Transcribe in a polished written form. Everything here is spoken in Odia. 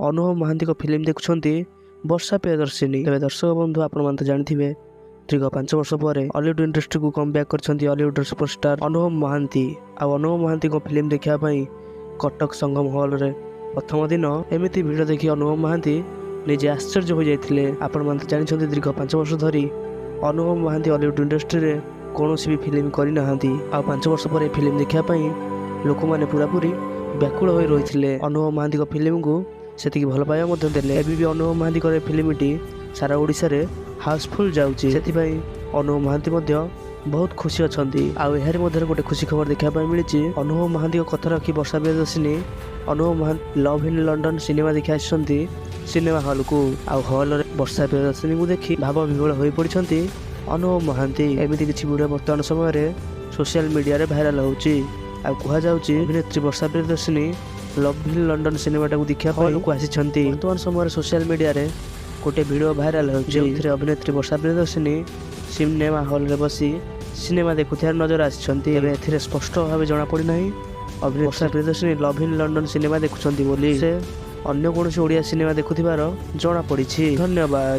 ଅନୁଭବ ମହାନ୍ତିଙ୍କ ଫିଲ୍ମ ଦେଖୁଛନ୍ତି ବର୍ଷା ପ୍ରିୟଦର୍ଶିନୀ। ତେବେ ଦର୍ଶକ ବନ୍ଧୁ ଆପଣମାନେ ତ ଜାଣିଥିବେ ଦୀର୍ଘ 5 ବର୍ଷ ପରେ ଅଲିଉଡ୍ ଇଣ୍ଡଷ୍ଟ୍ରିକୁ କମ୍ ବ୍ୟାକ୍ କରିଛନ୍ତି ଅଲିଉଡର ସୁପରଷ୍ଟାର ଅନୁଭବ ମହାନ୍ତି। ଆଉ ଅନୁଭବ ମହାନ୍ତିଙ୍କ ଫିଲ୍ମ ଦେଖିବା ପାଇଁ କଟକ ସଂଗମ ହଲରେ ପ୍ରଥମ ଦିନ ଏମିତି ଭିଡ଼ ଦେଖି ଅନୁଭବ ମହାନ୍ତି ନିଜେ ଆଶ୍ଚର୍ଯ୍ୟ ହୋଇଯାଇଥିଲେ। ଆପଣମାନେ ତ ଜାଣିଛନ୍ତି ଦୀର୍ଘ 5 ବର୍ଷ ଧରି ଅନୁଭବ ମହାନ୍ତି ଅଲିଉଡ୍ ଇଣ୍ଡଷ୍ଟ୍ରିରେ କୌଣସି ବି ଫିଲ୍ମ କରିନାହାନ୍ତି। ଆଉ 5 ବର୍ଷ ପରେ ଫିଲ୍ମ ଦେଖିବା ପାଇଁ ଲୋକମାନେ ପୁରାପୁରି ବ୍ୟାକୁଳ ହୋଇ ରହିଥିଲେ। ଅନୁଭବ ମହାନ୍ତିଙ୍କ ଫିଲ୍ମକୁ ସେତିକି ଭଲ ପାଇବା ମଧ୍ୟ ଦେଲେ। ଏବେ ବି ଅନୁଭବ ମହାନ୍ତିଙ୍କର ଫିଲ୍ମଟି ସାରା ଓଡ଼ିଶାରେ ହାଉସଫୁଲ୍ ଯାଉଛି। ସେଥିପାଇଁ ଅନୁଭବ ମହାନ୍ତି ମଧ୍ୟ ବହୁତ ଖୁସି ଅଛନ୍ତି। ଆଉ ଏହାରି ମଧ୍ୟରେ ଗୋଟେ ଖୁସି ଖବର ଦେଖିବା ପାଇଁ ମିଳିଛି। ଅନୁଭବ ମହାନ୍ତିଙ୍କ କଥା ରଖି ବର୍ଷା Priyadarshini Anubhav Mohanty love in London cinema ଦେଖି ଆସିଛନ୍ତି ସିନେମା ହଲକୁ। ଆଉ ହଲରେ ବର୍ଷା ପ୍ରିୟଦର୍ଶିନୀଙ୍କୁ ଦେଖି ଭାବ ବିହ୍ୱଳ ହୋଇପଡ଼ିଛନ୍ତି ଅନୁଭବ ମହାନ୍ତି। ଏମିତି କିଛି ଭିଡ଼ିଓ ବର୍ତ୍ତମାନ ସମୟରେ ସୋସିଆଲ ମିଡ଼ିଆରେ ଭାଇରାଲ ହେଉଛି। ଆଉ କୁହାଯାଉଛି ଅଭିନେତ୍ରୀ ବର୍ଷା ପ୍ରିୟଦର୍ଶିନୀ ଲଭ୍ ଇନ୍ ଲଣ୍ଡନ ସିନେମାଟାକୁ ଦେଖିବା ପାଇଁ ହଲକୁ ଆସିଛନ୍ତି। ବର୍ତ୍ତମାନ ସମୟରେ ସୋସିଆଲ ମିଡ଼ିଆରେ ଗୋଟେ ଭିଡ଼ିଓ ଭାଇରାଲ ହେଉଛି ଯେଉଁଥିରେ ଅଭିନେତ୍ରୀ ବର୍ଷା ପ୍ରିୟଦର୍ଶିନୀ ସିନେମା ହଲରେ ବସି ସିନେମା ଦେଖୁଥିବାର ନଜର ଆସିଛନ୍ତି। ଏବେ ଏଥିରେ ସ୍ପଷ୍ଟ ଭାବେ ଜଣାପଡ଼ିନାହିଁ ଅଭିନେତ୍ରୀ ବର୍ଷା Priyadarshini love in London cinema ଦେଖୁଛନ୍ତି ବୋଲି। ସେ ଅନ୍ୟ କୌଣସି ଓଡ଼ିଆ ସିନେମା ଦେଖୁଥିବାର ଜଣାପଡ଼ିଛି। ଧନ୍ୟବାଦ।